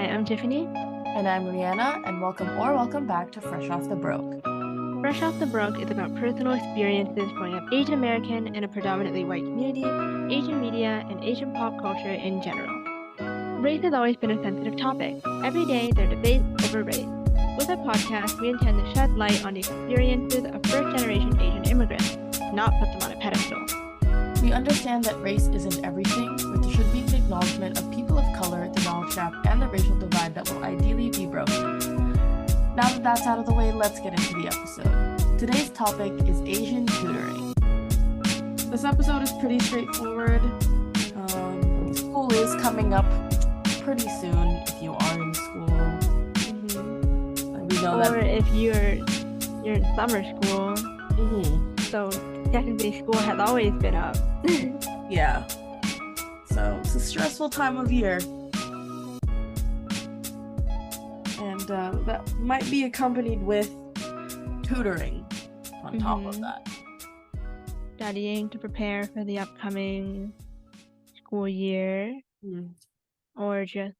Hi, I'm Tiffany. And I'm Rihanna, and welcome back to Fresh Off the Broke. Fresh Off the Broke is about personal experiences growing up Asian American in a predominantly white community, Asian media, and Asian pop culture in general. Race has always been a sensitive topic. Every day, there are debates over race. With our podcast, we intend to shed light on the experiences of first-generation Asian immigrants, not put them on a pedestal. We understand that race isn't everything, but there should be an acknowledgement of people of color, the knowledge gap, and the racial divide that will ideally be broken. Now that that's out of the way, let's get into the episode. Today's topic is Asian tutoring. This episode is pretty straightforward. School is coming up pretty soon if you are in school. We know or if you're in summer school. So technically school has always been up. Yeah. So it's a stressful time of year. And that might be accompanied with tutoring on top of that. Studying to prepare for the upcoming school year. Or just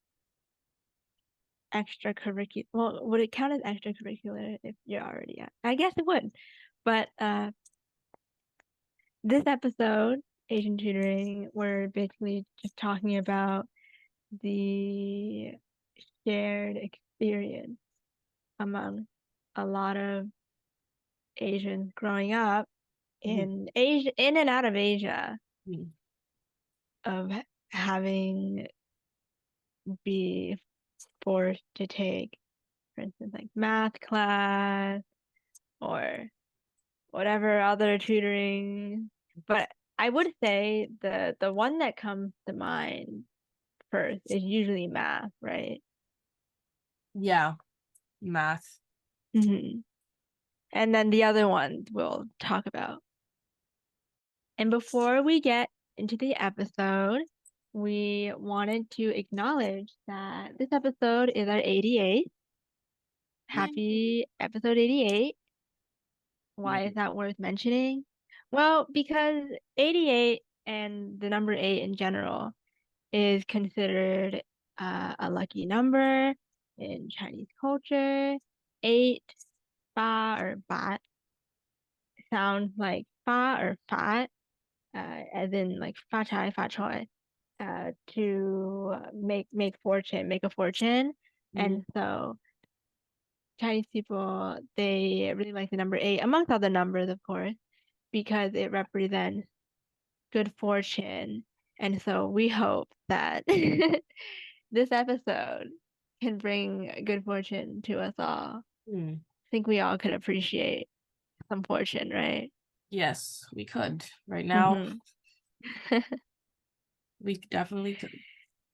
extracurricular. Well, would it count as extracurricular if you're already at? I guess it would. But this episode, Asian tutoring, we're basically just talking about the shared experience among a lot of Asians growing up in Asia, in and out of Asia, of having be forced to take, for instance, like math class or whatever other tutoring. But I would say the one that comes to mind first is usually math, right? Yeah, math. And then the other ones we'll talk about. And before we get into the episode, we wanted to acknowledge that this episode is our 88th. Happy episode 88. Why is that worth mentioning? Well, because 88 and the number 8 in general is considered a lucky number in Chinese culture. 8, ba or bat, sounds like fa or fat, as in like fa chai, fa choi, to make fortune, make a fortune. And so Chinese people, they really like the number 8, amongst other numbers, of course, because it represents good fortune. And so we hope that this episode can bring good fortune to us all. I think we all could appreciate some fortune, right? Yes, we could. Right now, we definitely could.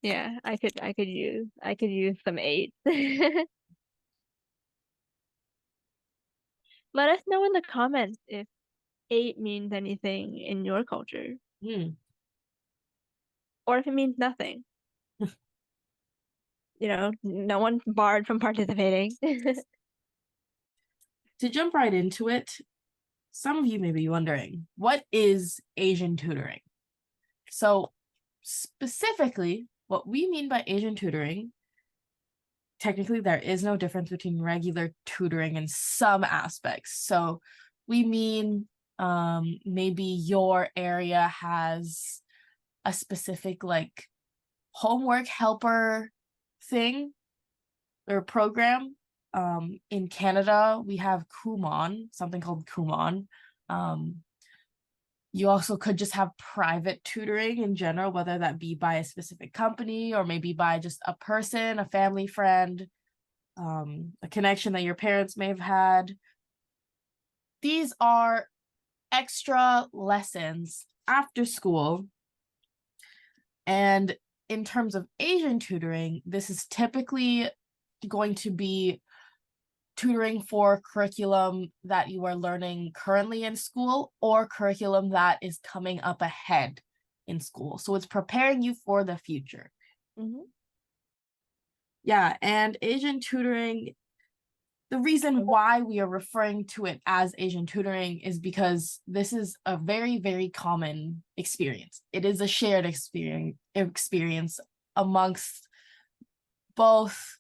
Yeah, I could use some 8. Let us know in the comments if 8 means anything in your culture. Or if it means nothing. No one's barred from participating. To jump right into it, some of you may be wondering, what is Asian tutoring? So specifically, what we mean by Asian tutoring, technically there is no difference between regular tutoring in some aspects. So we mean maybe your area has a specific like homework helper thing or program. In Canada, we have Kumon, something called Kumon. You also could just have private tutoring in general, whether that be by a specific company or maybe by just a person, a family friend, a connection that your parents may have had. These are extra lessons after school. And in terms of Asian tutoring, this is typically going to be tutoring for curriculum that you are learning currently in school or curriculum that is coming up ahead in school. So it's preparing you for the future. Yeah, and Asian tutoring, the reason why we are referring to it as Asian tutoring is because this is a very, very common experience. It is a shared experience amongst both,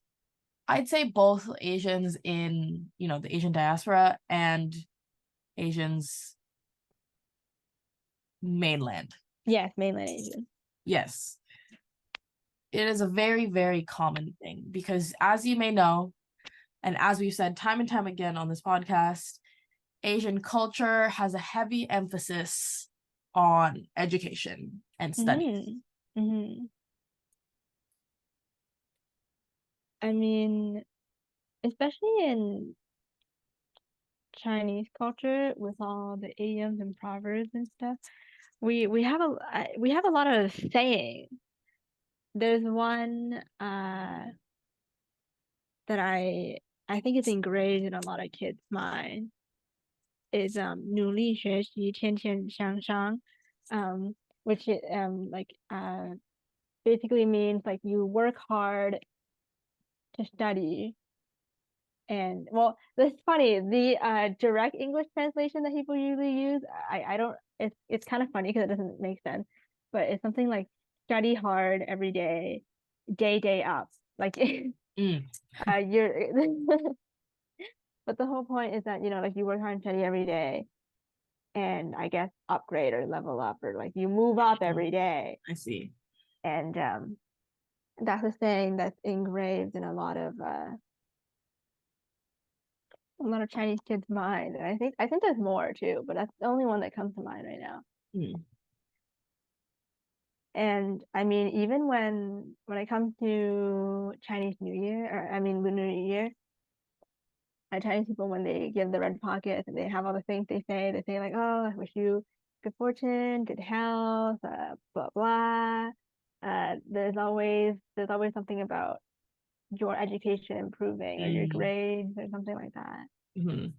I'd say both Asians in, the Asian diaspora and Asians mainland. Yes, mainland Asian. Yes. It is a very, very common thing because, as you may know, and as we've said time and time again on this podcast, Asian culture has a heavy emphasis on education and studies. Mm-hmm. Mm-hmm. I mean, especially in Chinese culture with all the idioms and proverbs and stuff, we have a lot of sayings. There's one that I think is engraved in a lot of kids' mind is 努力学习，天天向上, which basically means like you work hard to study. And well, that's funny. The direct English translation that people usually use, I don't. It's kind of funny because it doesn't make sense. But it's something like study hard every day, day up. Like Mm, you're. But the whole point is that like you work hard and study every day, and I guess upgrade or level up or like you move up every day. I see. And that's a saying that's engraved in a lot of Chinese kids' mind. And I think there's more too, but that's the only one that comes to mind right now. Mm, And I mean, even when it comes to Chinese New Year, or I mean Lunar New Year, Chinese people when they give the red pockets and they have all the things they say like, oh, I wish you good fortune, good health, blah blah. There's always something about your education improving or your mm, grades or something like that. mm,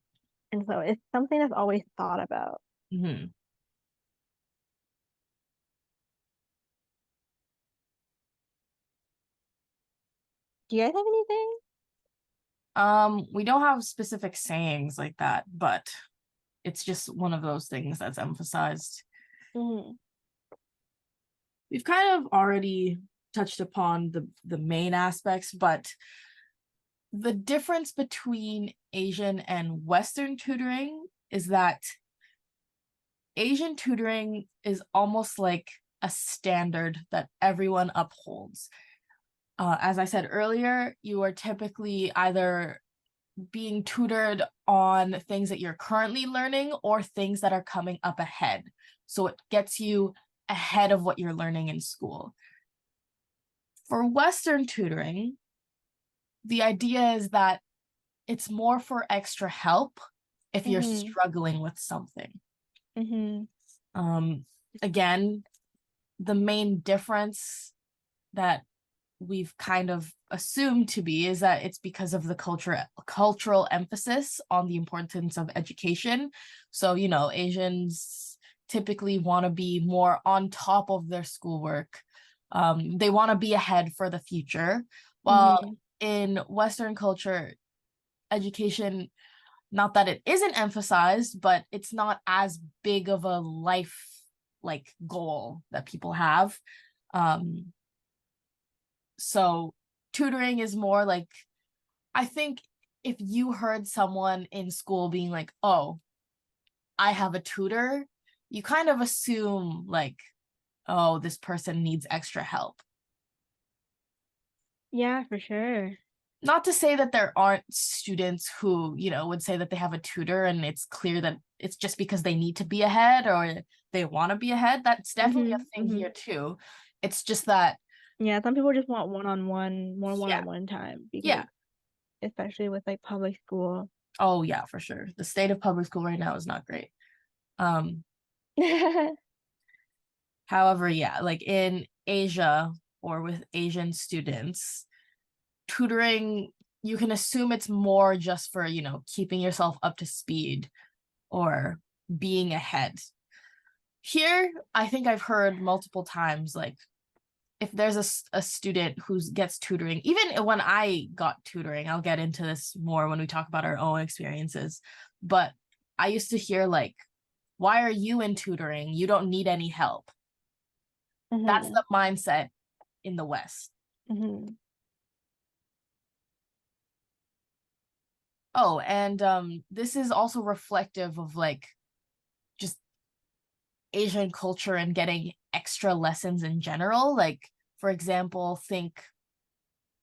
And so it's something that's always thought about. mm. Do you guys have anything? We don't have specific sayings like that, but it's just one of those things that's emphasized. Mm-hmm. We've kind of already touched upon the main aspects, but the difference between Asian and Western tutoring is that Asian tutoring is almost like a standard that everyone upholds. As I said earlier, you are typically either being tutored on things that you're currently learning or things that are coming up ahead. So it gets you ahead of what you're learning in school. For Western tutoring, the idea is that it's more for extra help if you're Mm-hmm. struggling with something. Mm-hmm. Again, the main difference that we've kind of assumed to be is that it's because of the cultural emphasis on the importance of education. So, Asians typically want to be more on top of their schoolwork. They want to be ahead for the future. While Mm-hmm. in Western culture, education, not that it isn't emphasized, but it's not as big of a life like goal that people have. So tutoring is more like, I think if you heard someone in school being like, oh, I have a tutor, you kind of assume like, oh, this person needs extra help. Yeah, for sure. Not to say that there aren't students who, would say that they have a tutor and it's clear that it's just because they need to be ahead or they want to be ahead. That's definitely Mm-hmm. a thing Mm-hmm. here too. It's just that, Yeah, some people just want more yeah, one-on-one time because yeah. especially with like public school. Oh yeah, for sure. The state of public school right now is not great. Um, However, yeah, like in Asia or with Asian students, tutoring, you can assume it's more just for, keeping yourself up to speed or being ahead. Here, I think I've heard multiple times, like, if there's a student who gets tutoring, even when I got tutoring, I'll get into this more when we talk about our own experiences. But I used to hear, like, why are you in tutoring? You don't need any help. That's Mm-hmm. the mindset in the West. Mm-hmm. Oh, and this is also reflective of like just Asian culture and getting extra lessons in general. Like, for example, think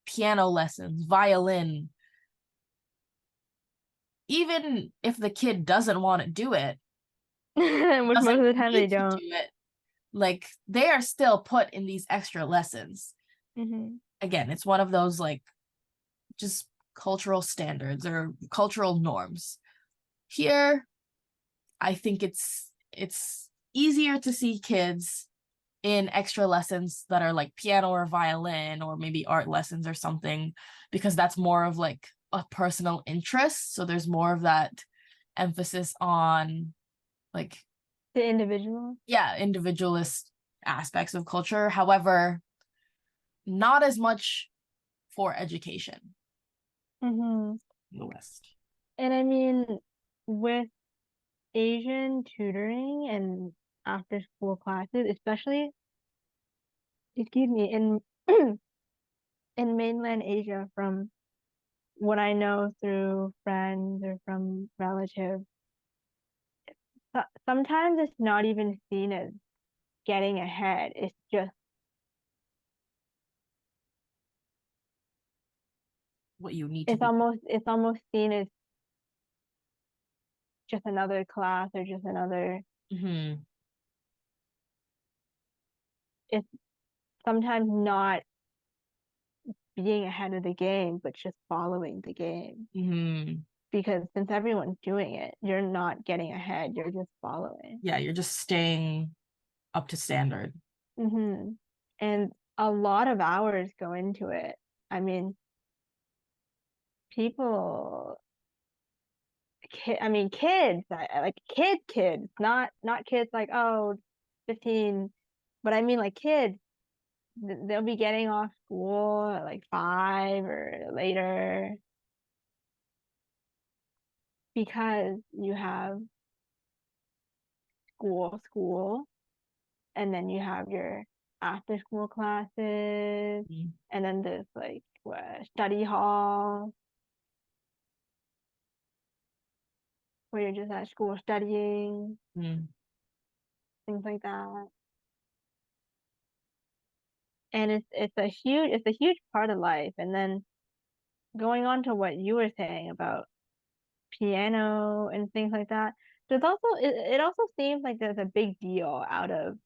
piano lessons, violin. Even if the kid doesn't want to do it, Which most doesn't of the time they need to don't. do it, like they are still put in these extra lessons. Hmm. Again, it's one of those like just cultural standards or cultural norms. Here, I think it's easier to see kids in extra lessons that are like piano or violin or maybe art lessons or something because that's more of like a personal interest. So there's more of that emphasis on like The individual. yeah, individualist aspects of culture. However, not as much for education Hmm. in the West. And I mean, with Asian tutoring and after school classes, especially, excuse me, in in mainland Asia, from what I know through friends or from relatives, sometimes it's not even seen as getting ahead. It's just What you need to be. it's almost seen as just another class or just another. Mm-hmm. It's sometimes not being ahead of the game, but just following the game. Mm-hmm. Because since everyone's doing it, you're not getting ahead, you're just following. Yeah, you're just staying up to standard. Hmm. And a lot of hours go into it. I mean, people, I mean, kids, like kids, not kids like, oh, 15, but I mean like kids, they'll be getting off school at like 5 or later because you have school, and then you have your after school classes, Mm-hmm. and then there's like what, study hall where you're just at school studying, things like that. And it's a huge part of life. And then going on to what you were saying about piano and things like that, it also seems like there's a big deal out of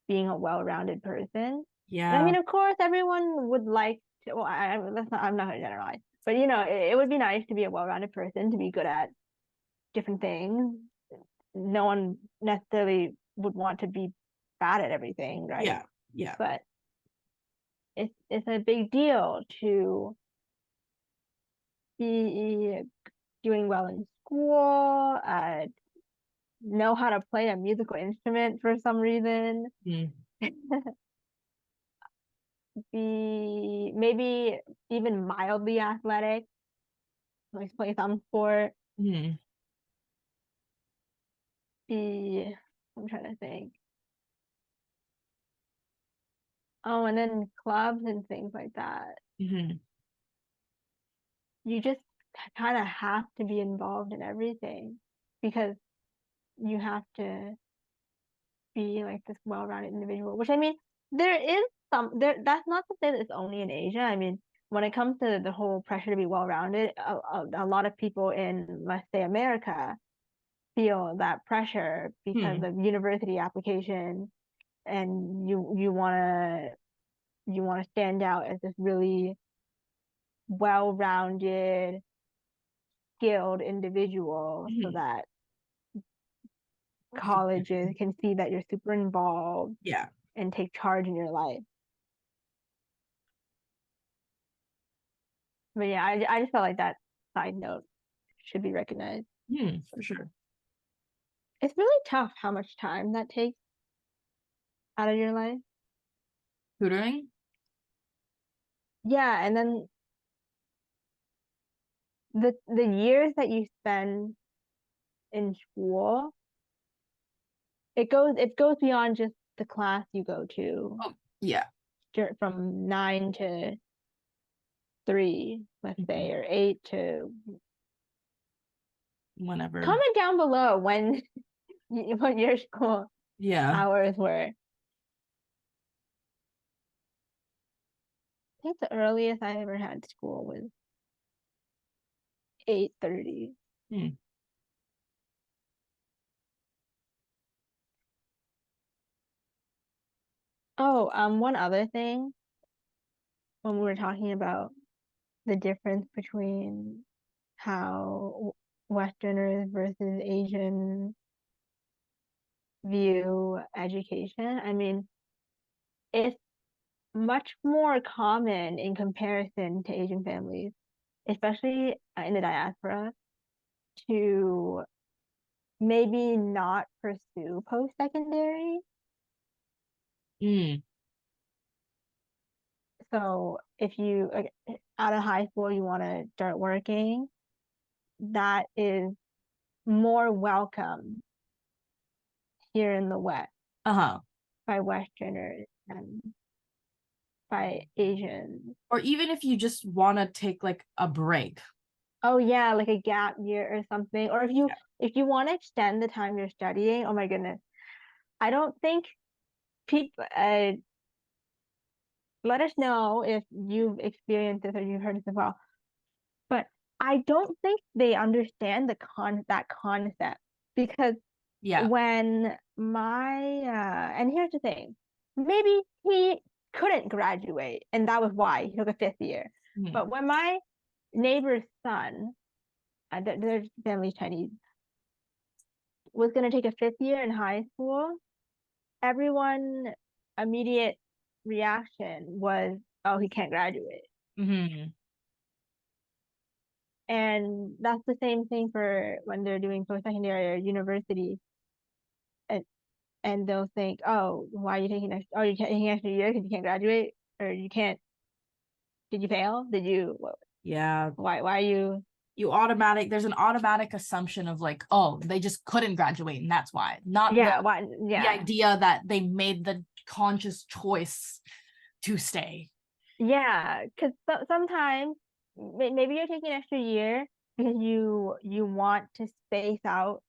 being a well-rounded person. And I Yeah, mean, of course, everyone would like to, well, I'm not going to generalize, but you know, it would be nice to be a well-rounded person, to be good at different things. No one necessarily would want to be bad at everything, right? yeah, yeah. But it's a big deal to be doing well in school, know how to play a musical instrument for some reason, Mm-hmm. be maybe even mildly athletic, like play some sport, Mm-hmm. be, I'm trying to think. Oh, and then clubs and things like that. Mm-hmm. You just kind of have to be involved in everything because you have to be like this well-rounded individual, which I mean, there is that's not to say that it's only in Asia. I mean, when it comes to the whole pressure to be well-rounded, a lot of people in, let's say, America feel that pressure because Hmm. of university application, and you want to stand out as this really well-rounded, skilled individual so Hmm. that colleges can see that you're super involved Yeah. and take charge in your life. But yeah, I just felt like that side note should be recognized. For sure. It's really tough how much time that takes out of your life. Tutoring? Yeah, and then the years that you spend in school, it goes beyond just the class you go to Oh, yeah. from 9 to 3, let's Mhm. say, or 8 to whenever. Comment down below when what your school Yeah. hours were. I think the earliest I ever had school was 8:30. Hmm. Oh, one other thing when we were talking about the difference between how Westerners versus Asian view education. I mean, it's much more common in comparison to Asian families, especially in the diaspora, to maybe not pursue post-secondary. Mm. So if you out of high school you want to start working, that is more welcome here in the West Uh-huh. by Westerners and by Asians. Or even if you just want to take like a break. Oh yeah, like a gap year or something. Or Yeah. if you want to extend the time you're studying, oh my goodness. I don't think people let us know if you've experienced this or you've heard this as well. But I don't think they understand that concept because Yeah. when my and here's the thing, maybe he couldn't graduate and that was why he took a fifth year. Mhm. But when my neighbor's son, their family's Chinese, was going to take a fifth year in high school, everyone immediate reaction was, oh, he can't graduate. Mhm. And that's the same thing for when they're doing post-secondary or university. And, and they'll think, oh, why are you taking next? Oh, you're taking an extra year because you can't graduate, or you can't. Did you fail? Did you? Yeah. Why are you? There's an automatic assumption of like, oh, they just couldn't graduate and that's why. Not Yeah, why? the Yeah, idea that they made the conscious choice to stay. yeah. Because sometimes maybe you're taking an extra year because you want to space out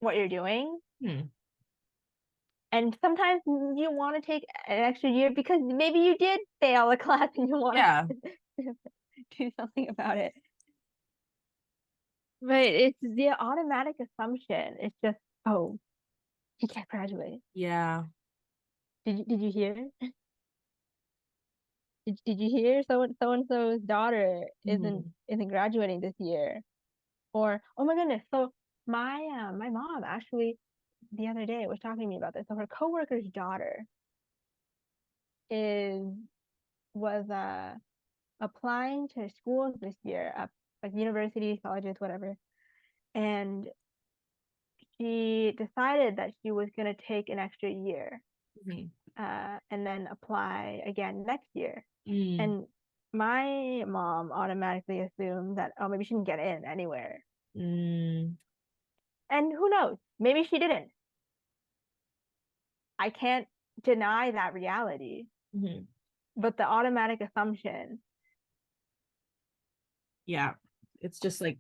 what you're doing. Hmm. And sometimes you want to take an extra year because maybe you did fail a class and you want Yeah. to do something about it. But it's the automatic assumption. It's just, oh, he can't graduate. Yeah. Did you hear? Did you hear so and so's daughter Mhm. isn't graduating this year? Or oh my goodness, so my mom actually the other day was talking to me about this. So her coworker's daughter is was applying to schools this year, like universities, colleges, whatever. And she decided that she was going to take an extra year Mhm. and then apply again next year. Mm. And my mom automatically assumed that, oh, maybe she didn't get in anywhere. Mm. And who knows? Maybe she didn't. I can't deny that reality. Mhm. But the automatic assumption, Yeah. It's just like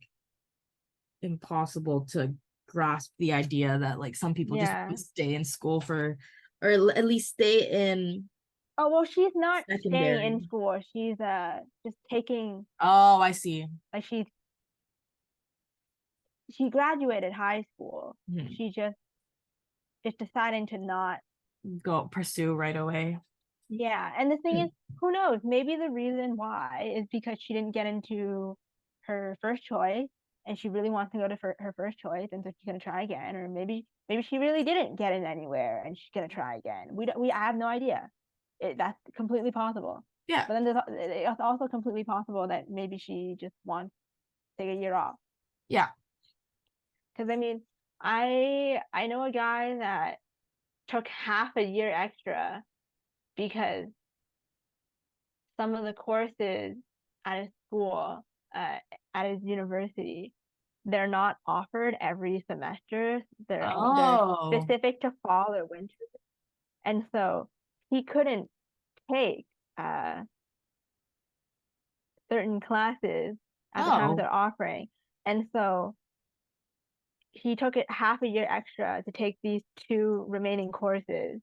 impossible to grasp the idea that like some people just yeah. stay in school for, or at least stay in Oh, well, she's not staying in secondary. school. She's just taking Oh, I see. like she graduated high school. Mhm. She just deciding to not. Go pursue right away. Yeah, and the thing is, Hmm. who knows? Maybe the reason why is because she didn't get into her first choice, and she really wants to go to her first choice, and so she's gonna try again. Or maybe she really didn't get in anywhere, and she's gonna try again. We I have no idea. That's completely possible. Yeah. But then it's also completely possible that maybe she just wants to take a year off. Yeah. Because I mean, I know a guy that took half a year extra because some of the courses at his school, at his university, they're not offered every semester. They're Oh. specific to fall or winter, and so he couldn't take uh, certain classes at the times Oh. they're offering. And so he took it half a year extra to take these two remaining courses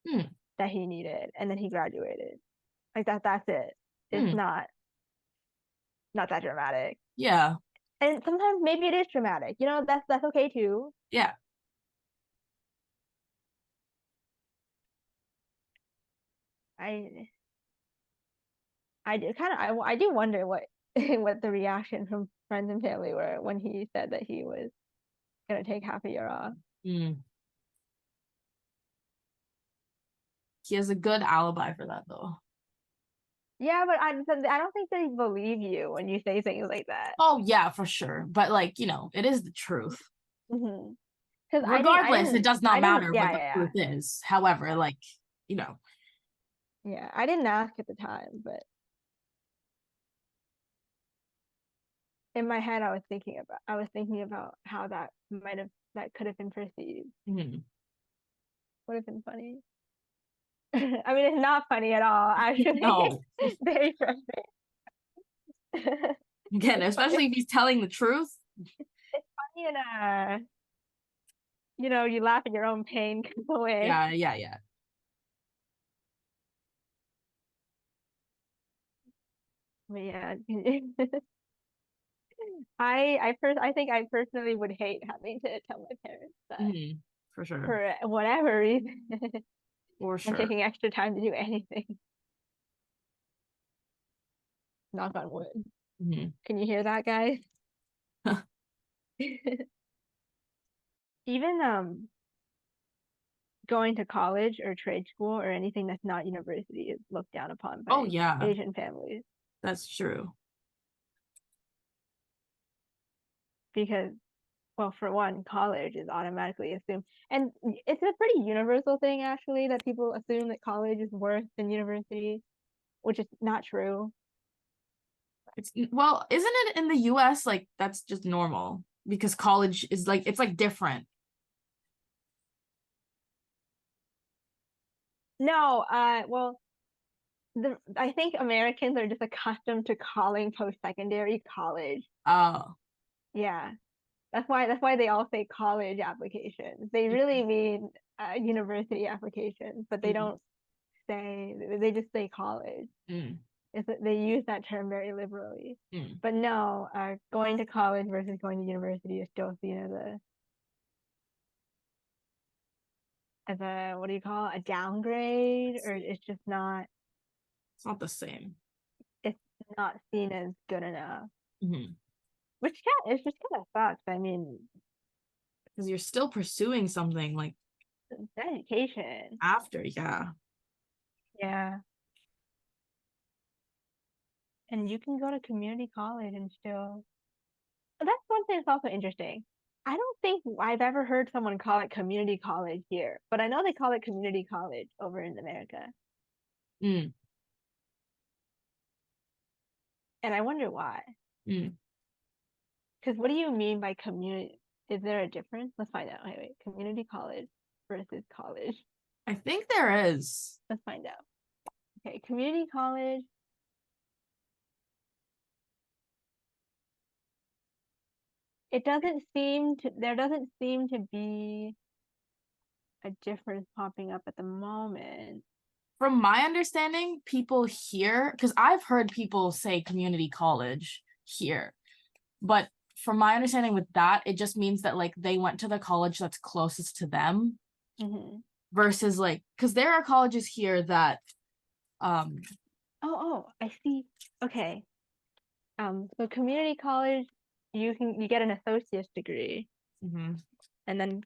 Hmm. that he needed, and then he graduated. Like that's it. It's Hmm. not that dramatic. Yeah. And sometimes maybe it is dramatic. You know, that's okay too. Yeah. I I do kind of I do wonder what what the reaction from friends and family were when he said that he was gonna take half a year off. Hmm. He has a good alibi for that though. Yeah, but I don't think they believe you when you say things like that. Oh yeah, for sure. But like, it is the truth. Mm-hmm. Because Regardless, it does not I didn't, matter what yeah, the yeah, truth yeah, is. However, like, you know. yeah. I didn't ask at the time, but in my head, I was thinking about how that could have been perceived. Mhm. Would have been funny. I mean, it's not funny at all, actually. No. Very frustrating. Again, It's especially if he's telling the truth. funny and you laugh at your own pain kind of way. Yeah, yeah, yeah. But yeah, I think I personally would hate having to tell my parents that For sure. for whatever reason For I'm sure. taking extra time to do anything. Knock on wood. Mhm. Can you hear that, guys? Even going to college or trade school or anything that's not university is looked down upon Oh by yeah, Asian families that's true. because, well, for one, college is automatically assumed, and it's a pretty universal thing actually that people assume that college is worse than university, which is not true. Well, isn't it in the US like that's just normal because college is like it's like different. No, well, I think Americans are just accustomed to calling post-secondary college. Oh. Yeah, that's why they all say college applications. They really mean university applications, but they Mm, don't they just say college. mm, They use that term very liberally. mm. But no, going to college versus going to university is still seen as a what do you call it, a downgrade, or It's not the same. it's not seen as good enough. Mhm. Which it's just kind of sucks. I mean, Because you're still pursuing something like it's education. after, yeah. Yeah. And you can go to community college and still. But that's one thing that's also interesting. I don't think I've ever heard someone call it community college here, but I know they call it community college over in America. Mm, And I wonder why. mm. Because what do you mean by community? Is there a difference? Let's find out. Wait. Community college versus college. I think there is. Let's find out. Okay, community college. There doesn't seem to be a difference popping up at the moment. From my understanding, people here, because I've heard people say community college here, but from my understanding with that, it just means that like they went to the college that's closest to them Hmm. versus like, because there are colleges here that, um, Oh, I see. Okay. So community college, you get an associate's degree, mhm, and then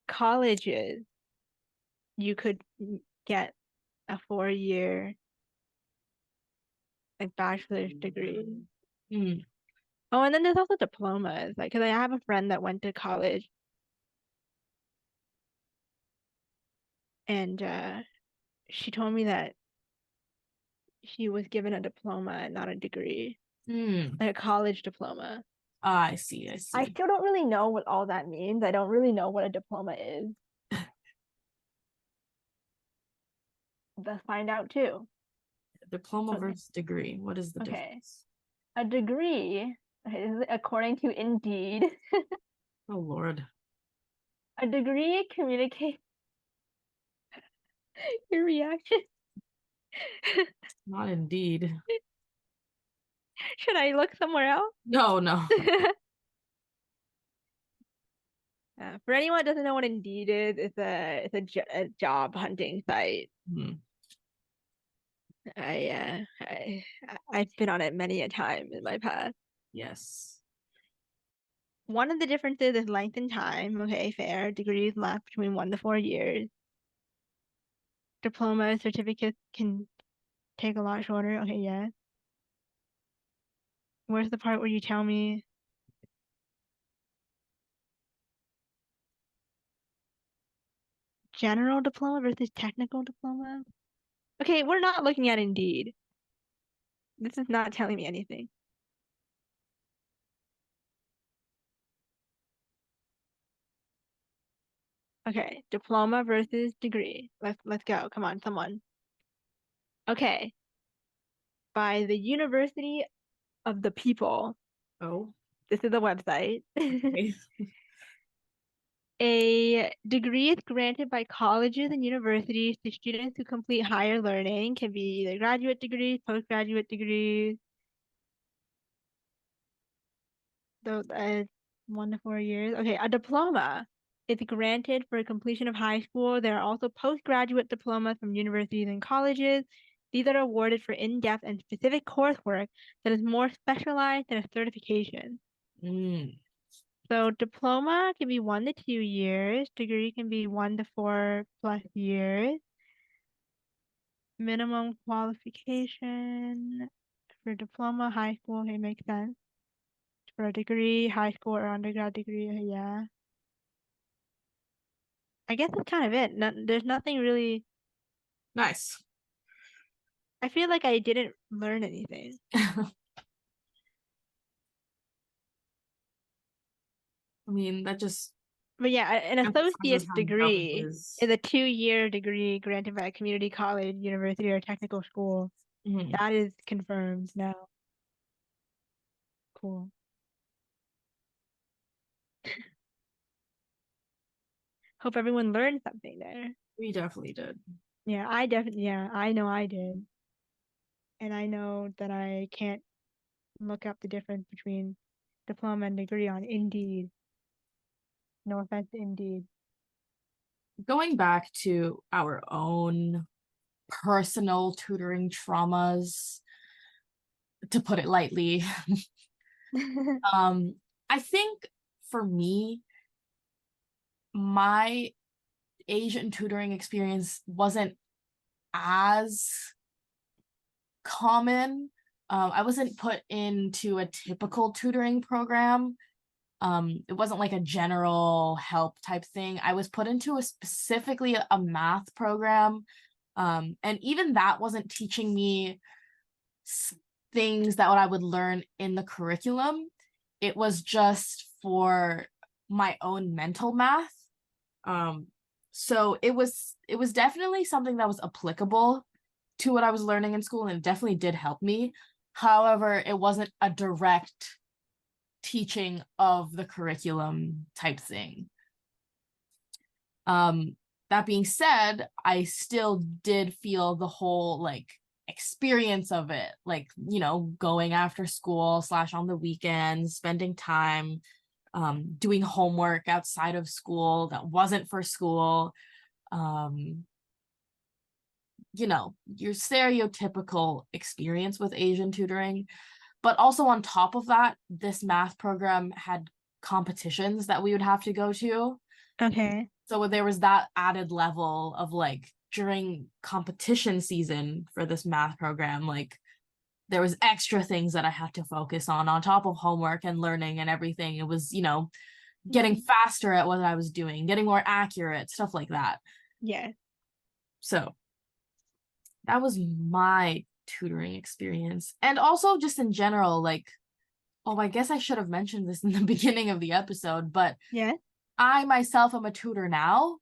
colleges, you could get a 4 year like bachelor's degree. mm, Oh, and then there's also diplomas. Like, cause I have a friend that went to college, and she told me that she was given a diploma, not a degree, mm. like a college diploma. I see, I I see. still don't really know what all that means. I don't really know what a diploma is. Let's find out too. Diploma Okay. versus degree. What is the Okay. difference? A degree. Okay, this is according to Indeed. Oh Lord. A degree communicates your reaction. Not indeed. Should I look somewhere else? No, no. For anyone who doesn't know what Indeed is, it's a job hunting site. Hmm. I've been on it many a time in my past. Yes. One of the differences is length and time. Okay, fair. Degrees last between 1 to 4 years. Diploma certificates can take a lot shorter. Okay, yeah. Where's the part where you tell me general diploma versus technical diploma? Okay, we're not looking at Indeed. This is not telling me anything. Okay, diploma versus degree. Let's go. Come on, someone. Okay, by the University of the People. Oh. This is the website. Okay. A degree is granted by colleges and universities to students who complete higher learning. Can be either graduate degrees, postgraduate degrees. Those 1 to 4 years. Okay, a diploma is granted for completion of high school. There are also postgraduate diplomas from universities and colleges. These are awarded for in-depth and specific coursework that is more specialized than a certification. Mm. So diploma can be 1 to 2 years. Degree can be 1 to 4+ years. Minimum qualification for diploma, high school, okay, makes sense. For a degree, high school or undergrad degree, yeah. I guess that's kind of it. No, there's nothing really. Nice. I feel like I didn't learn anything. I mean, that just But yeah, an emphasizes associate's how dumb it degree is is. a 2-year degree granted by a community college, university, or technical school. Mhm. That is confirmed now. Cool. Hope everyone learned something there. We definitely did. Yeah, I know I did. And I know that I can't look up the difference between diploma and degree on Indeed. No offense to Indeed. Going back to our own personal tutoring traumas, to put it lightly, um, I think for me, my Asian tutoring experience wasn't as common. I wasn't put into a typical tutoring program. It wasn't like a general help type thing. I was put into a specifically a math program. And even that wasn't teaching me things that what I would learn in the curriculum. It was just for my own mental math. Um, so it was definitely something that was applicable to what I was learning in school, and it definitely did help me. However, it wasn't a direct teaching of the curriculum type thing. Um, that being said, I still did feel the whole like experience of it, like, going after school slash on the weekends, spending time, doing homework outside of school that wasn't for school. Um, your stereotypical experience with Asian tutoring. But also on top of that, this math program had competitions that we would have to go to. Okay. So there was that added level of like during competition season for this math program, like there was extra things that I had to focus on top of homework and learning and everything. It was, getting Mhm. faster at what I was doing, getting more accurate, stuff like that. Yeah. So that was my tutoring experience. And also just in general, like, oh, I guess I should have mentioned this in the beginning of the episode, but Yeah. I myself am a tutor now.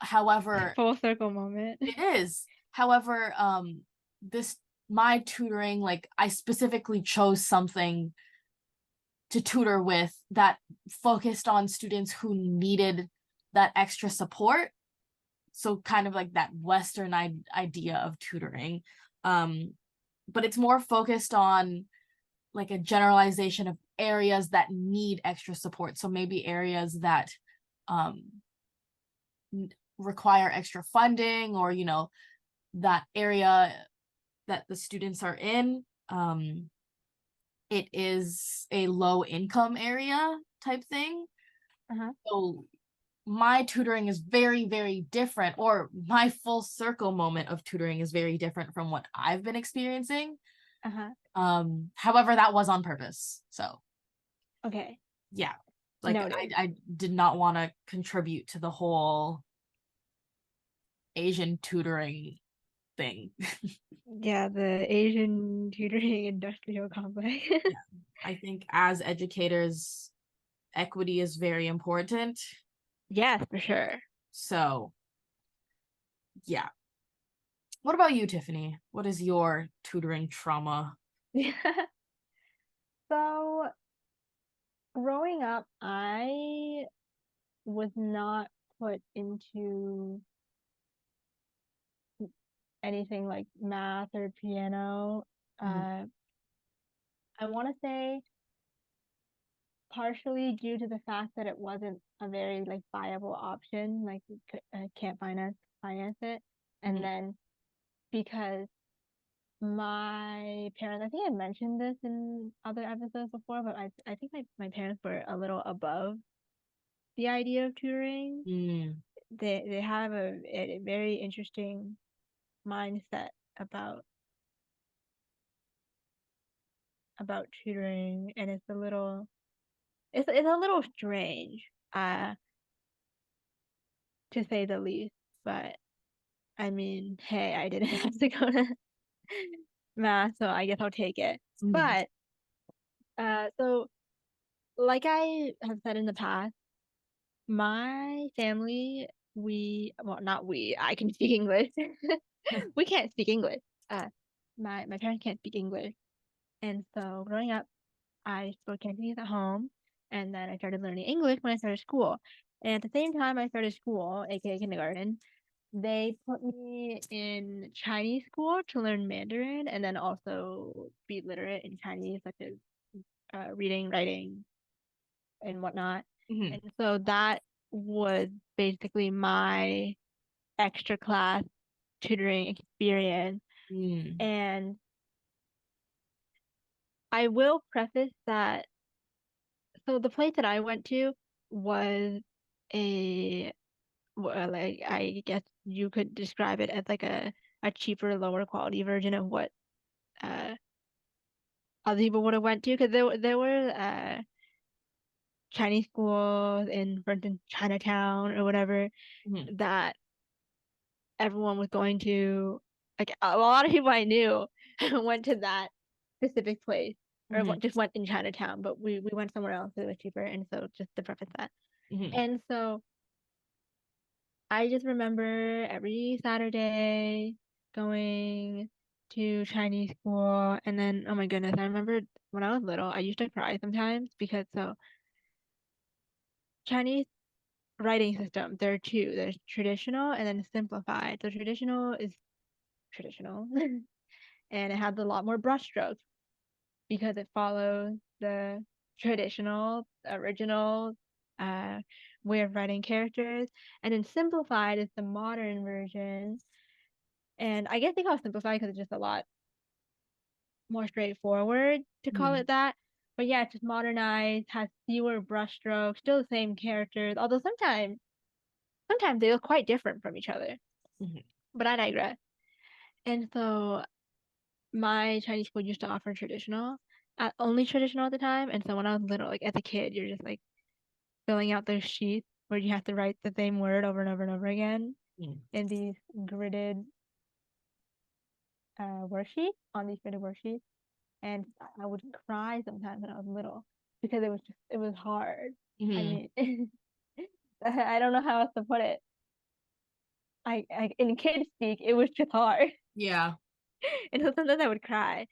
However, Full circle moment. it is. However, this my tutoring, like I specifically chose something to tutor with that focused on students who needed that extra support. So kind of like that Western idea of tutoring. But it's more focused on like a generalization of areas that need extra support. So maybe areas that um, require extra funding, or that area that the students are in, it is a low income area type thing. Uh-huh. So my tutoring is very, very different, or my full circle moment of tutoring is very different from what I've been experiencing. Uh-huh. However, that was on purpose. So Okay. yeah, like Noted. I did not want to contribute to the whole Asian tutoring thing. Yeah, the Asian tutoring industrial complex. Yeah. I think as educators, equity is very important. Yes, for sure. So yeah. What about you, Tiffany? What is your tutoring trauma? So growing up, I was not put into anything like math or piano. Mhm. Uh, I want to say partially due to the fact that it wasn't a very like viable option, like can't finance it, and Mhm. then because my parents, I think I mentioned this in other episodes before, but I think my parents were a little above the idea of tutoring. Mm. They have a very interesting mindset about tutoring, and it's a little strange, to say the least. But I mean, hey, I didn't have to go to math, so I guess I'll take it. Mhm. But so like I have said in the past, my family, well, not we, I can speak English. We can't speak English. Uh, my parents can't speak English, and so growing up, I spoke Cantonese at home, and then I started learning English when I started school. And at the same time I started school, aka kindergarten, they put me in Chinese school to learn Mandarin and then also be literate in Chinese, such as reading, writing, and whatnot. Mhm. And so that was basically my extra class tutoring experience. Mm. And I will preface that, so the place that I went to was a, well, like I guess you could describe it as like a cheaper, lower quality version of what uh other people would have went to, because there were Chinese schools in, for instance, Chinatown or whatever, Mhm. that everyone was going to. Like a lot of people I knew went to that specific place, or Mhm. just went in Chinatown, but we went somewhere else that was cheaper. And so just to preface that. Mhm. And so I just remember every Saturday going to Chinese school. And then, oh my goodness, I remember when I was little, I used to cry sometimes because so Chinese writing system, there are two. There's traditional and then simplified. So traditional is traditional and it has a lot more brushstrokes because it follows the traditional, original uh, way of writing characters. And then simplified is the modern version. And I guess they call it simplified because it's just a lot more straightforward to call Mhm. it that. But yeah, it's just modernized, has fewer brushstrokes, still the same characters, although sometimes they look quite different from each other. Mhm. But I digress. And so my Chinese school used to offer traditional, only traditional at the time. And so when I was little, like as a kid, you're just like filling out those sheets where you have to write the same word over and over and over again Mhm. in these gridded worksheets, on these gridded worksheets. And I would cry sometimes when I was little because it was hard. I Mhm. mean, I don't know how else to put it. In kid speak, it was just hard. Yeah. And so sometimes I would cry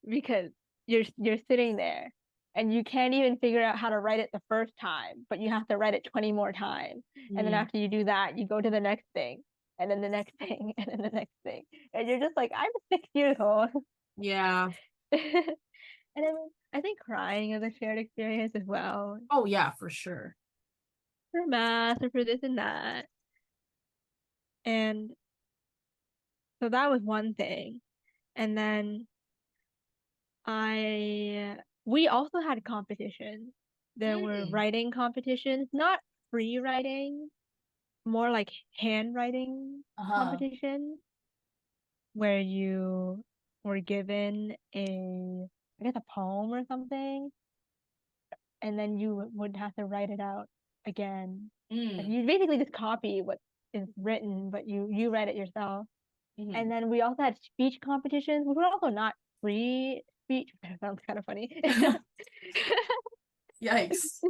because you're sitting there and you can't even figure out how to write it the first time, but you have to write it 20 more times. And then Mm. after you do that, you go to the next thing, and then the next thing, and then the next thing. And you're just like, I'm 6 years old. Yeah. And I mean, I think crying is a shared experience as well Oh yeah, for sure. for math or for this and that. And so that was one thing. And then we also had competitions. There were Mm. writing competitions, not free writing, more like handwriting Uh-huh. competitions where you were given I guess a poem or something, and then you would have to write it out again. Like Mm. you basically just copy what is written, but you write it yourself. Hmm. And then we also had speech competitions, which were also not free speech. That sounds kind of funny. Yikes.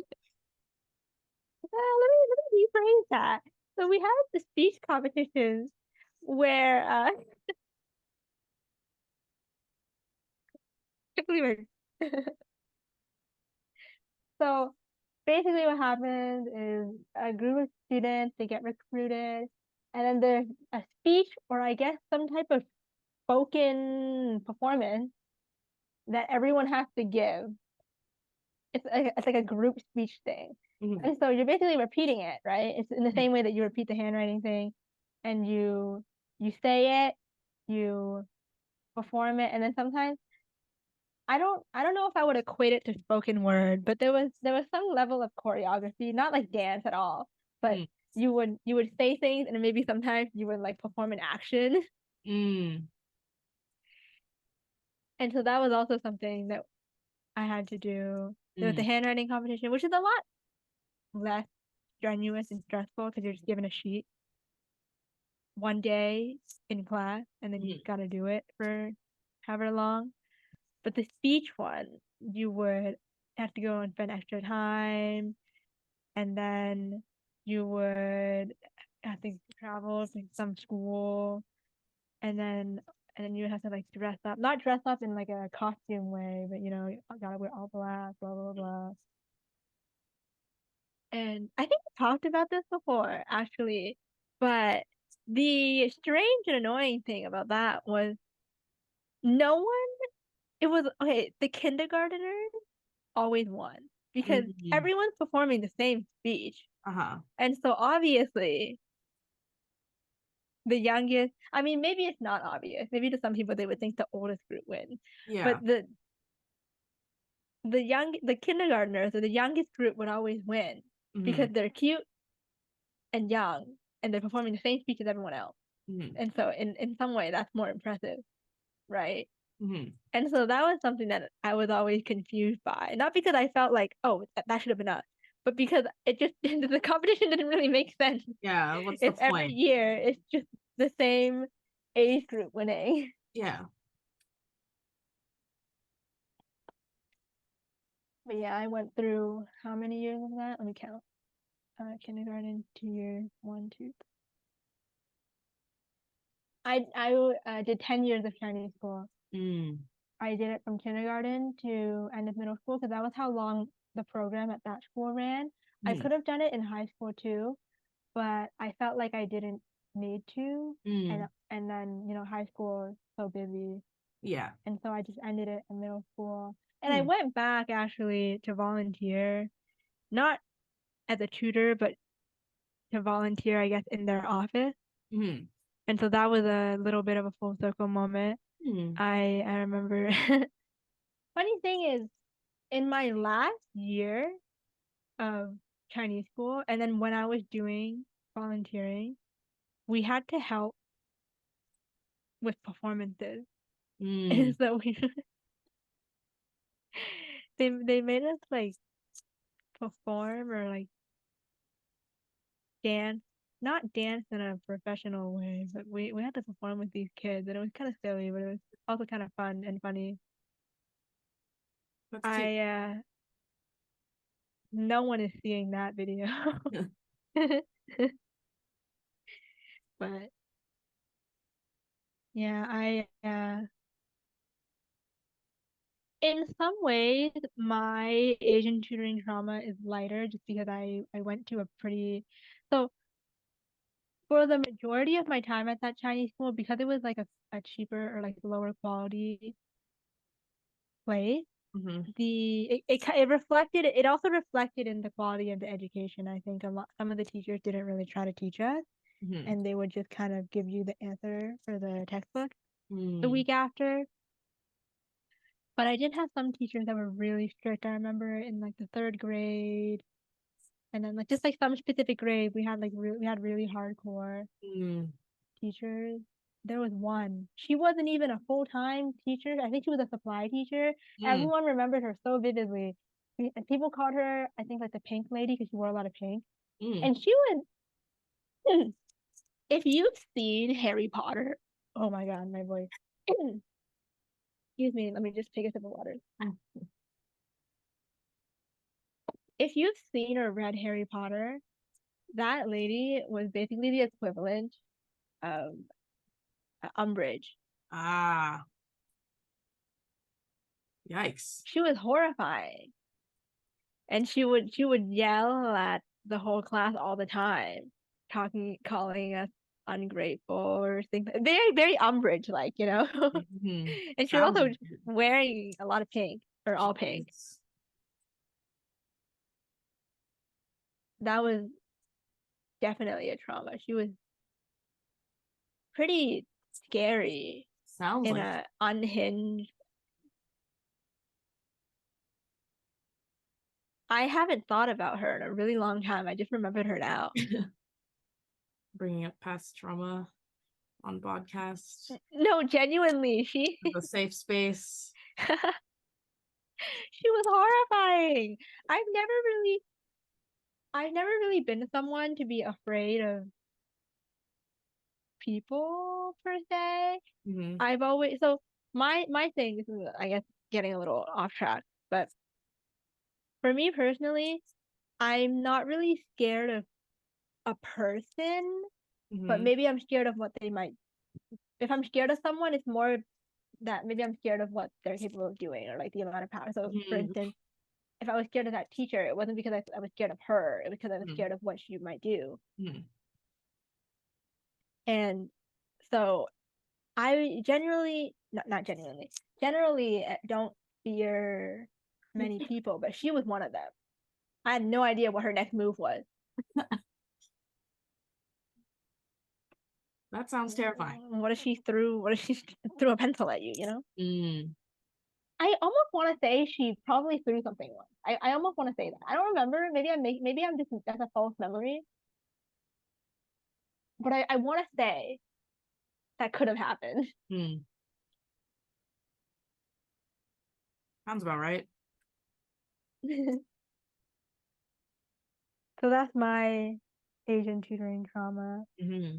Let me rephrase that. So we had the speech competitions where so basically what happens is a group of students they get recruited, and then there's a speech or I guess some type of spoken performance that everyone has to give. It's like a group speech thing. Hmm. And so you're basically repeating it, right? It's in the Hmm. same way that you repeat the handwriting thing, and you say it, you perform it, and then sometimes I don't know if I would equate it to spoken word, but there was some level of choreography, not like dance at all, but Mm. you would say things and maybe sometimes you would like perform an action. Mm. And so that was also something that I had to do. There was the Mm. handwriting competition, which is a lot less strenuous and stressful because you're just given a sheet one day in class and then you Mm. got to do it for however long. But the speech one, you would have to go and spend extra time, and then you would have to travel to some school, and then you would have to like dress up, not dress up in like a costume way, but you gotta wear all black, blah blah blah. And I think we talked about this before, actually, but the strange and annoying thing about that was no one, it was okay, the kindergartners always won because Mm. everyone's performing the same speech. Uh-huh. And so obviously, the youngest, I mean, maybe it's not obvious. Maybe to some people, they would think the oldest group wins. Yeah. But the kindergartners or the youngest group would always win Hmm. because they're cute and young and they're performing the same speech as everyone else. Hmm. And so in some way that's more impressive, right? Hmm. And so that was something that I was always confused by. Not because I felt like, oh, that should have been us, but because it just the competition didn't really make sense Yeah. What's the if every point? year it's just the same age group winning. Yeah. But yeah, I went through how many years of that? Let me count. Kindergarten, 2 years, one, two. I did 10 years of Chinese school. Mm. I did it from kindergarten to end of middle school because that was how long the program at that school ran. I Mm. could have done it in high school too, but I felt like I didn't need to. Mm. And then, high school is so busy. Yeah. And so I just ended it in middle school. And I Mm. went back actually to volunteer, not as a tutor, but to volunteer, I guess, in their office. Mm. And so that was a little bit of a full circle moment. Mm. I remember. Funny thing is, in my last year of Chinese school, and then when I was doing volunteering, we had to help with performances. And Mm. so they made us like perform or like dance, not dance in a professional way, but we had to perform with these kids, and it was kind of silly, but it was also kind of fun and funny. That's cute. I No one is seeing that video. But yeah, In some ways, my Asian tutoring trauma is lighter just because I went to a pretty so for the majority of my time at that Chinese school, because it was like a cheaper or like lower quality place, Mm-hmm. it reflected it also reflected in the quality of the education. I think some of the teachers didn't really try to teach us, Mm-hmm. and they would just kind of give you the answer for the textbook the Mm. week after. But I did have some teachers that were really strict. I remember in like the third grade, and then like just like some specific grade, we had really hardcore Mm. teachers. There was one. She wasn't even a full-time teacher. I think she was a supply teacher. Mm. Everyone remembered her so vividly. And people called her, I think, like the pink lady because she wore a lot of pink. Mm. And she would, if you've seen Harry Potter, oh my God, my voice. Excuse me, let me just take a sip of water. If you've seen or read Harry Potter, that lady was basically the equivalent of Umbridge. Ah, yikes. She was horrifying. And she would yell at the whole class all the time, calling us ungrateful or things very, very Umbridge like, you know. Mm-hmm. And she was Sounds also like it. wearing a lot of pink or all pink. Jeez. That was definitely a trauma. She was pretty scary Sounds in like a unhinged. I haven't thought about her in a really long time. I just remembered her now. bringing up past trauma on podcast. No, genuinely, she The safe space. she was horrifying. I've never really I've never really been someone to be afraid of people per se. Mm-hmm. I've always so my thing, this is I guess getting a little off track, but for me personally, I'm not really scared of a person, but Mm-hmm. maybe I'm scared of what they might if I'm scared of someone, it's more that maybe I'm scared of what they're capable of doing or like the amount of power. So for Mm-hmm. instance, if I was scared of that teacher, it wasn't because I was scared of her, it was because I was scared of what she might do. Mm-hmm. And so I generally don't fear many people, but she was one of them. I had no idea what her next move was. That sounds terrifying. What if she threw? What if she threw a pencil at you? You know? Mm. I almost want to say she probably threw something once. I almost want to say that. I don't remember. Maybe I'm just that's a false memory. But I want to say that could have happened. Mm. Sounds about right. So that's my Asian tutoring trauma. Mm-hmm.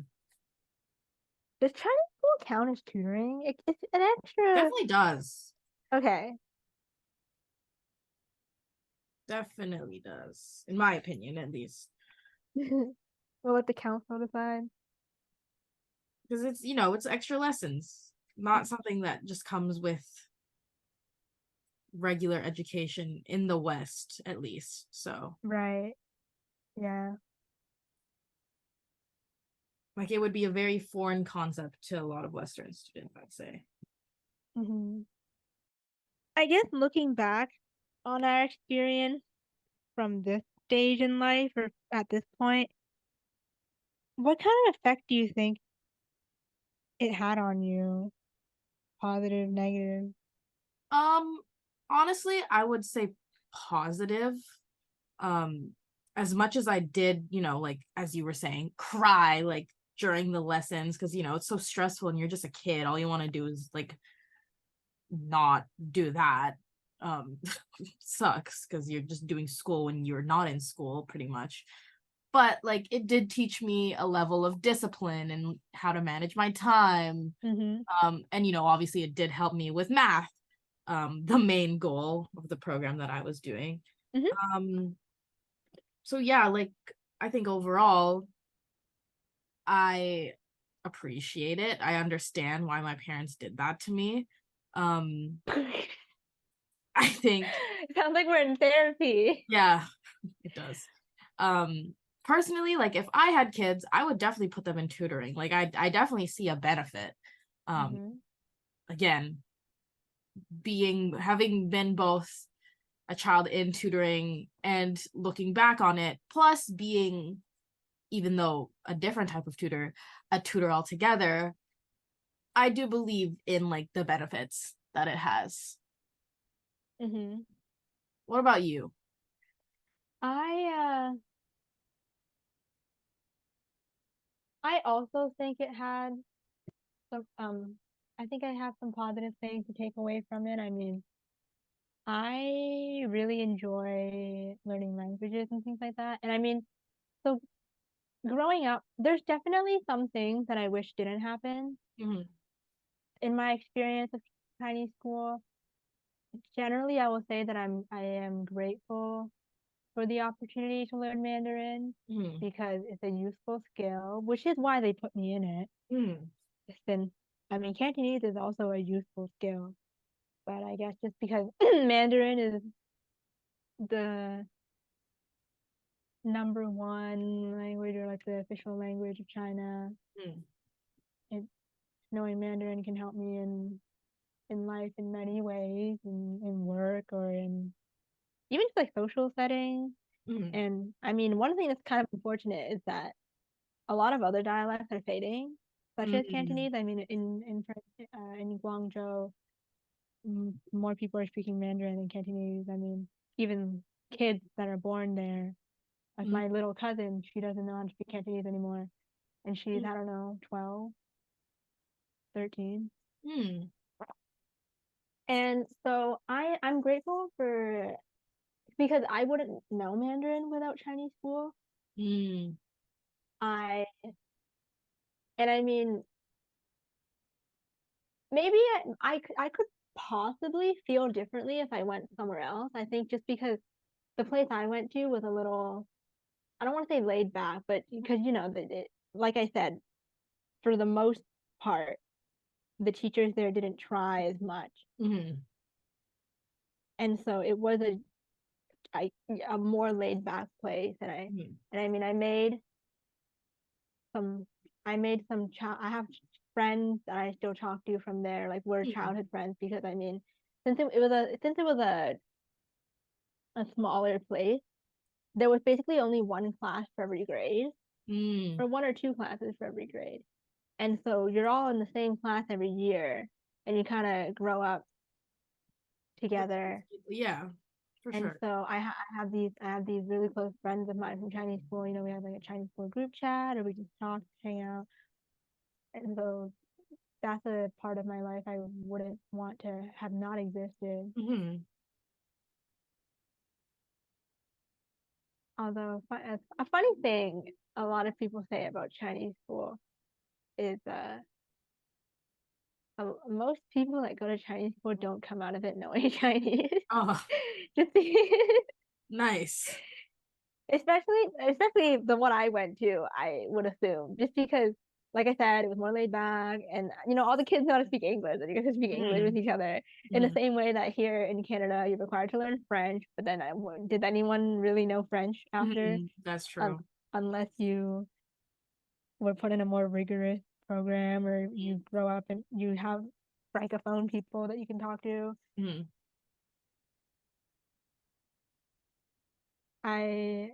Does Chinese school count as tutoring? It's an extra. Definitely does. Okay. Definitely does. In my opinion, at least. We'll let the council decide. Because it's extra lessons, not something that just comes with regular education in the West, at least. So, Right. Yeah. like, it would be a very foreign concept to a lot of Western students, I'd say. Hmm. I guess looking back on our experience from this stage in life or at this point, what kind of effect do you think it had on you? Positive, negative? Um, Honestly, I would say positive. Um, as much as I did, like as you were saying, cry like during the lessons because it's so stressful and you're just a kid. All you want to do is like not do that. Um, sucks because you're just doing school when you're not in school, pretty much. But like it did teach me a level of discipline and how to manage my time. Mm-hmm. And obviously it did help me with math, the main goal of the program that I was doing. Mm-hmm. Um, so yeah, like I think overall I appreciate it. I understand why my parents did that to me. Um, I think, Sounds like we're in therapy. yeah, it does. Personally, like if I had kids, I would definitely put them in tutoring. Like I definitely see a benefit. Um, Hmm. again, having been both a child in tutoring and looking back on it, plus being, even though a different type of tutor, a tutor altogether, I do believe in like the benefits that it has. Hmm. What about you? I I also think it had some I think I have some positive things to take away from it. I mean, I really enjoy learning languages and things like that. And I mean, so growing up, there's definitely some things that I wish didn't happen. Mm-hmm. In my experience of Chinese school, generally I will say that I am grateful for the opportunity to learn Mandarin Mm-hmm. because it's a useful skill, which is why they put me in it. Mm-hmm. Since I mean Cantonese is also a useful skill, but I guess just because Mandarin is the number one language or like the official language of China, it, knowing Mandarin can help me in life in many ways, in work or in even just like social settings. Mm-hmm. And I mean, one thing that's kind of unfortunate is that a lot of other dialects are fading, such as Mm-hmm. Cantonese. I mean, in Guangzhou, more people are speaking Mandarin than Cantonese. I mean, even kids that are born there, like my little cousin, she doesn't know how to speak Cantonese anymore, and she's I don't know 12, 13. Mm-hmm. And so I'm grateful for because I wouldn't know Mandarin without Chinese school. Mm-hmm. I and I mean maybe I could possibly feel differently if I went somewhere else. I think just because the place I went to was a little, I don't want to say laid back, but because like I said, for the most part, the teachers there didn't try as much, Mm-hmm. and so it was a more laid back place. And I mean some I made some child. I have friends that I still talk to from there, like we're childhood friends because I mean, since it was a smaller place, there was basically only one class for every grade, Mm-hmm. or one or two classes for every grade. And so you're all in the same class every year and you kind of grow up together. Yeah, for And sure. so I have these really close friends of mine from Chinese school. You know, we have like a Chinese school group chat or we just talk, hang out. And so that's a part of my life I wouldn't want to have not existed. Mm-hmm. Although a funny thing a lot of people say about Chinese school is most people that go to Chinese school don't come out of it knowing Chinese. Oh, Just nice. especially the one I went to, I would assume, just because, like I said, it was more laid back, and all the kids know how to speak English, and you get to speak English with Mm-hmm. each other in the Mm-hmm. same way that here in Canada you're required to learn French. But then, did anyone really know French after, Mm-hmm. That's um, true. unless you were put in a more rigorous program, or you grow up and you have francophone people that you can talk to? Mm-hmm.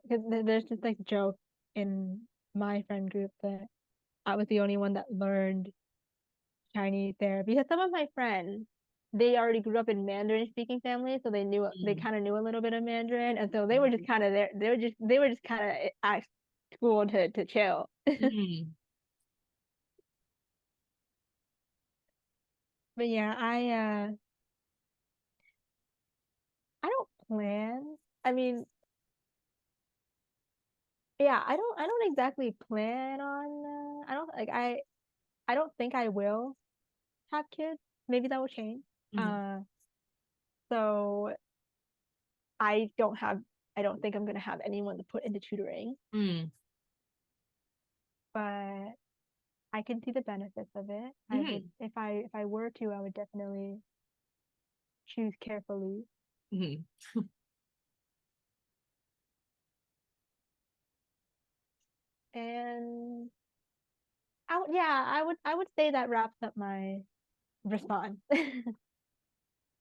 Cause there's just like joke in my friend group that I was the only one that learned Chinese there because some of my friends they already grew up in Mandarin speaking families, so they kind of knew a little bit of Mandarin, and so they were just kind of there. They were just kind of at school to chill. Mm-hmm. But yeah, I don't plan. I mean, yeah, I don't exactly plan on. I don't like I don't think I will have kids. Maybe that will change. Mm-hmm. Uh, so I don't have. I don't think I'm gonna have anyone to put into tutoring, Mm-hmm. but I can see the benefits of it. I would, Mm-hmm. if I were to, I would definitely choose carefully. Mhm. And I would say that wraps up my response.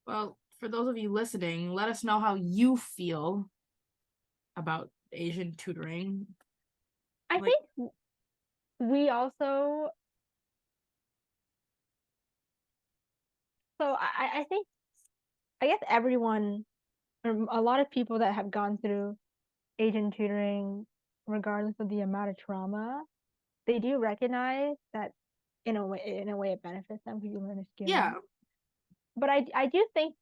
Well, for those of you listening, let us know how you feel about Asian tutoring. I Like, think we also so I think I guess everyone or a lot of people that have gone through Asian tutoring, regardless of the amount of trauma, they do recognize that in a way it benefits them because you learn a yeah. skill. But I do think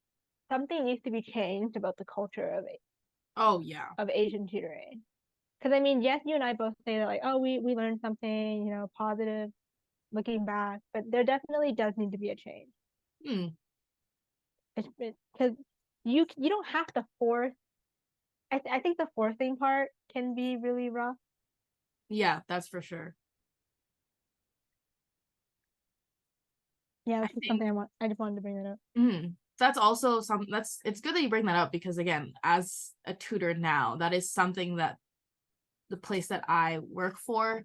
something needs to be changed about the culture Oh, yeah. of Asian tutoring. Because I mean, yes, you and I both say that like, oh, we learned something, positive looking back, but there definitely does need to be a change. Hmm. Because you don't have to force. I think the forcing part can be really rough. Yeah, that's for sure. Yeah, I this is think something I just wanted to bring that up. that's also some that's it's good that you bring that up because again, as a tutor now, that is something that the place that I work for,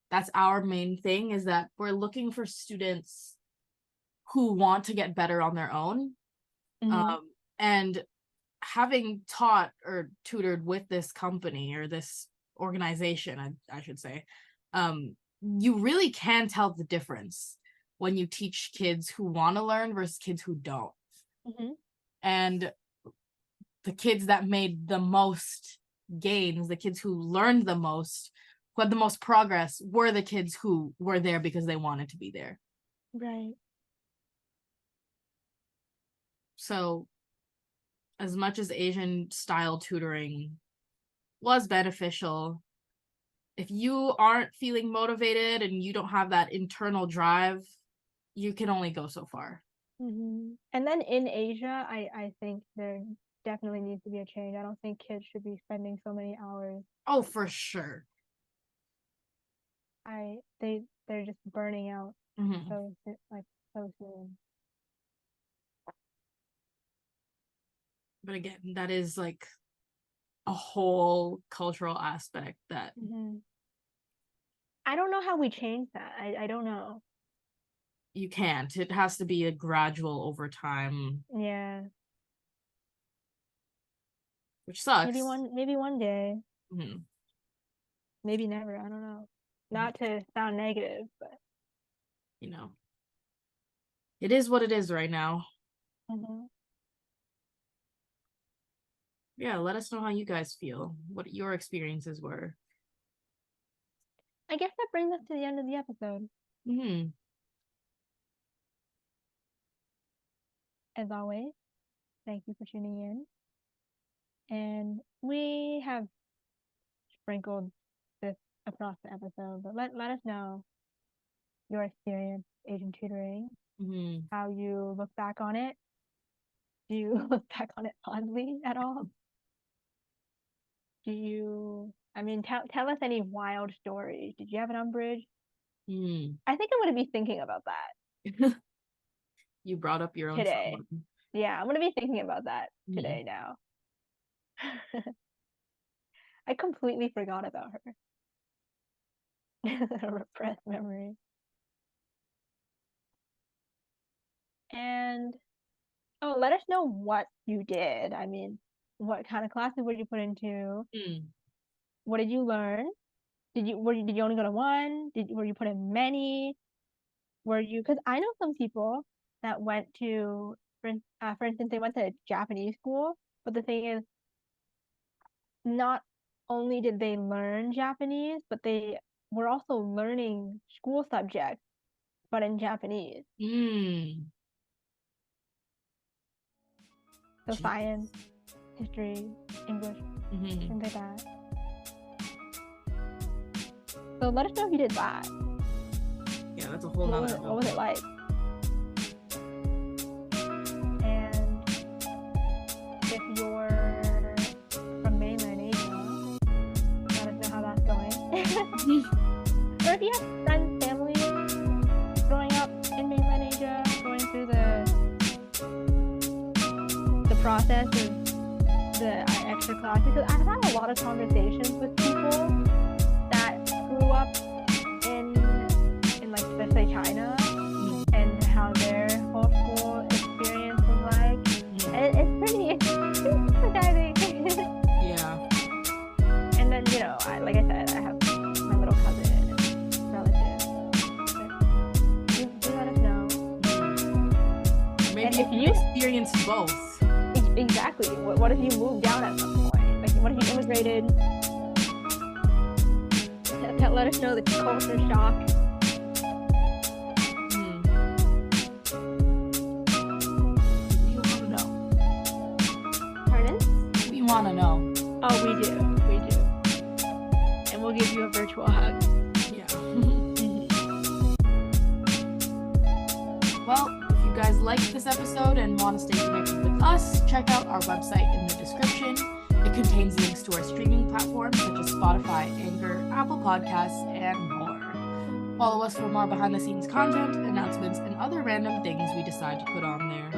that's our main thing is that we're looking for students who want to get better on their own. Mm-hmm. And having taught or tutored with this company or this organization, I should say, you really can tell the difference when you teach kids who want to learn versus kids who don't. Mm-hmm. And the kids that made the most gains, the kids who learned the most, who had the most progress, were the kids who were there because they wanted to be there. Right. So, as much as Asian style tutoring was beneficial, if you aren't feeling motivated and you don't have that internal drive, you can only go so far. Mm-hmm. And then in Asia, I think there definitely needs to be a change. I don't think kids should be spending so many hours. Oh, for sure. They're just burning out Mm-hmm. like so soon. But again, that is like a whole cultural aspect that Mm-hmm. I don't know how we change that. I don't know. you can't. It has to be a gradual over time, Yeah. which Maybe sucks. one day. Mm-hmm. Maybe never. I don't know. Not to sound negative, but You know, it is what it is right now. hmm Yeah, let us know how you guys feel, what your experiences were. I guess that brings us to the end of the episode. Mm-hmm. As always, thank you for tuning in. And we have sprinkled this across the episode, but let us know your experience Asian tutoring, Mm-hmm. how you look back on it. Do you look back on it fondly at all? I mean, tell us any wild stories. Did you have an umbrage? Mm-hmm. I think I'm going to be thinking about that You brought up your own today. trauma. Yeah, I'm going to be thinking about that Mm-hmm. today now. I completely forgot about her. A repressed memory. And oh, let us know what you did. I mean, what kind of classes were you put into? Mm. What did you learn? Did you only go to one? Were you put in many? Were you because I know some people that went to for instance they went to Japanese school, but the thing is not only did they learn Japanese, but they were also learning school subjects but in Japanese. Mm. So Gee. science, history, English, Mm-hmm. things like that. So let us know if you did that. Yeah, that's a whole nother What level. was it like? And if you're from mainland Asia, let us know how that's going. Or if you have friends, family growing up in mainland Asia, going through the process of the extra class, because I've had a lot of conversations with people that grew up in like especially China and how their whole school experience was like. And it's pretty traumatic. Yeah. And then, you know, like I said, I have my little cousin and relatives. Do let us know. Maybe if you experience both. Exactly. What if you moved down at some point? Like, what if you immigrated? Let us know the culture shock. We want to know. Pardon? We want to know. Oh, we do. We do. And we'll give you a virtual hug. Yeah. Well, if you guys liked this episode and want to stay connected with us, check out our website in the description. It contains links to our streaming platforms such as Spotify, Anchor, Apple Podcasts, and more. Follow us for more behind-the-scenes content, announcements, and other random things we decide to put on there.